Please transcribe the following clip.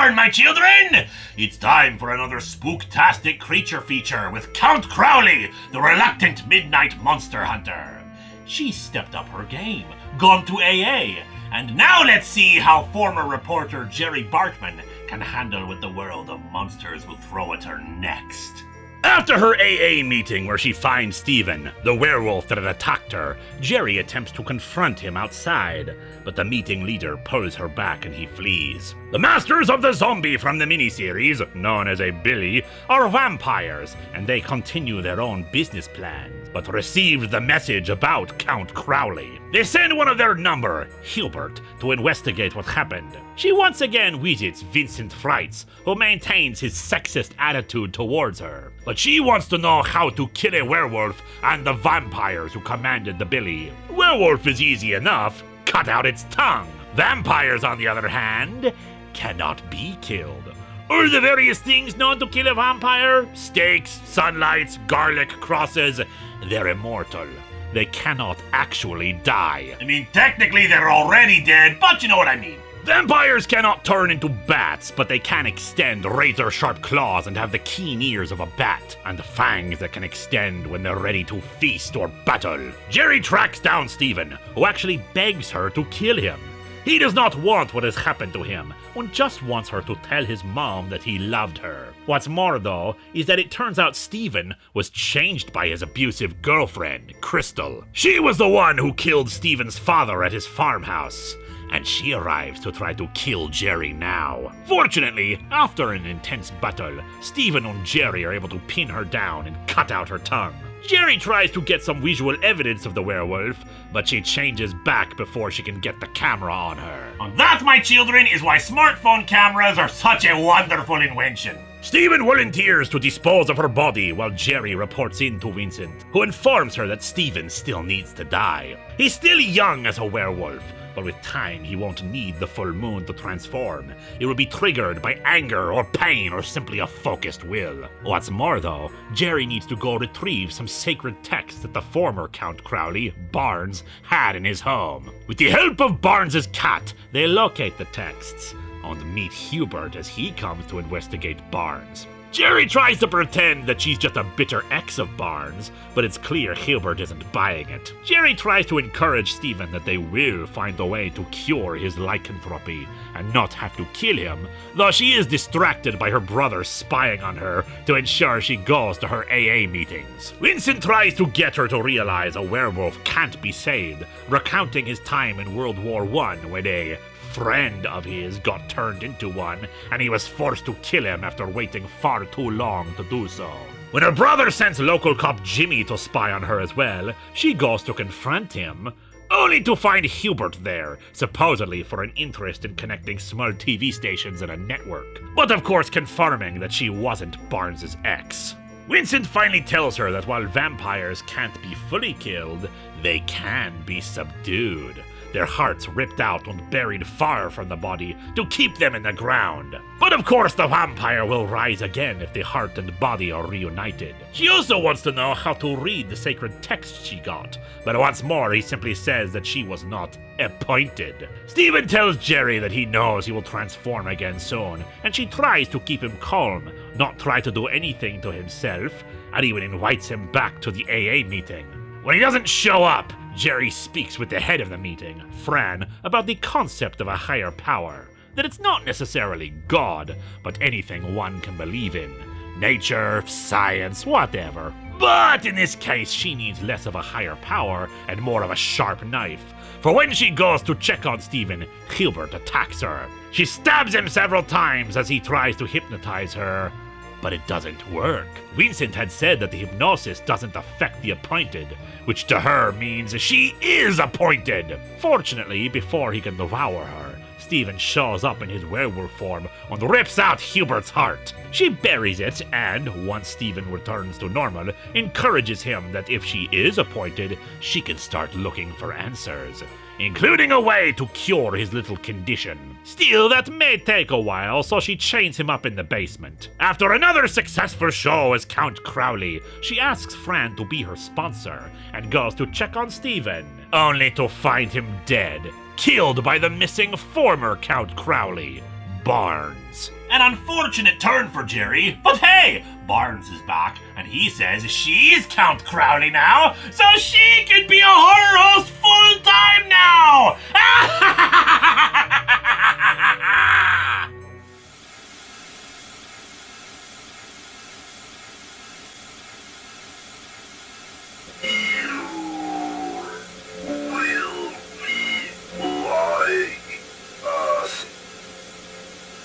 born, my children! It's time for another spooktastic creature feature with Count Crowley, the reluctant midnight monster hunter. She stepped up her game, gone to AA, and now let's see how former reporter Jerry Bartman can handle what the world of monsters will throw at her next. After her AA meeting where she finds Stephan, the werewolf that had attacked her, Jerry attempts to confront him outside, but the meeting leader pulls her back and he flees. The masters of the zombie from the miniseries, known as a Billy, are vampires, and they continue their own business plans, but received the message about Count Crowley. They send one of their number, Hubert, to investigate what happened. She once again visits Vincent Freitz, who maintains his sexist attitude towards her. But she wants to know how to kill a werewolf and the vampires who commanded the Billy. Werewolf is easy enough. Cut out its tongue. Vampires, on the other hand, cannot be killed. Are the various things known to kill a vampire? Steaks, sunlights, garlic, crosses. They're immortal. They cannot actually die. I mean, technically they're already dead, but you know what I mean. Vampires cannot turn into bats, but they can extend razor-sharp claws and have the keen ears of a bat, and fangs that can extend when they're ready to feast or battle. Jerry tracks down Stephan, who actually begs her to kill him. He does not want what has happened to him, and just wants her to tell his mom that he loved her. What's more, though, is that it turns out Stephan was changed by his abusive girlfriend, Crystal. She was the one who killed Stephan's father at his farmhouse, and she arrives to try to kill Jerry now. Fortunately, after an intense battle, Stephan and Jerry are able to pin her down and cut out her tongue. Jerry tries to get some visual evidence of the werewolf, but she changes back before she can get the camera on her. And that, my children, is why smartphone cameras are such a wonderful invention. Stephan volunteers to dispose of her body while Jerry reports in to Vincent, who informs her that Stephan still needs to die. He's still young as a werewolf, but with time he won't need the full moon to transform. It will be triggered by anger or pain or simply a focused will. What's more though, Jerry needs to go retrieve some sacred texts that the former Count Crowley, Barnes, had in his home. With the help of Barnes's cat, they locate the texts and meet Hubert as he comes to investigate Barnes. Jerry tries to pretend that she's just a bitter ex of Barnes, but it's clear Hubert isn't buying it. Jerry tries to encourage Stephan that they will find a way to cure his lycanthropy and not have to kill him, though she is distracted by her brother spying on her to ensure she goes to her AA meetings. Vincent tries to get her to realize a werewolf can't be saved, recounting his time in World War I when a friend of his got turned into one, and he was forced to kill him after waiting far too long to do so. When her brother sends local cop Jimmy to spy on her as well, she goes to confront him, only to find Hubert there, supposedly for an interest in connecting small TV stations and a network, but of course confirming that she wasn't Barnes's ex. Vincent finally tells her that while vampires can't be fully killed, they can be subdued. Their hearts ripped out and buried far from the body to keep them in the ground. But of course the vampire will rise again if the heart and body are reunited. She also wants to know how to read the sacred text she got, but once more he simply says that she was not appointed. Stephan tells Jerry that he knows he will transform again soon, and she tries to keep him calm, not try to do anything to himself, and even invites him back to the AA meeting. When he doesn't show up, Jerry speaks with the head of the meeting, Fran, about the concept of a higher power. That it's not necessarily God, but anything one can believe in. Nature, science, whatever. But in this case, she needs less of a higher power and more of a sharp knife. For when she goes to check on Stephan, Hubert attacks her. She stabs him several times as he tries to hypnotize her, but it doesn't work. Vincent had said that the hypnosis doesn't affect the appointed, which to her means she is appointed. Fortunately, before he can devour her, Stephan shows up in his werewolf form and rips out Hubert's heart. She buries it and, once Stephan returns to normal, encourages him that if she is appointed, she can start looking for answers, including a way to cure his little condition. Still, that may take a while, so she chains him up in the basement. After another successful show as Count Crowley, she asks Fran to be her sponsor and goes to check on Stephan, only to find him dead, killed by the missing former Count Crowley, Barnes. An unfortunate turn for Jerry, but hey, Barnes is back, and he says she's Count Crowley now, so she could be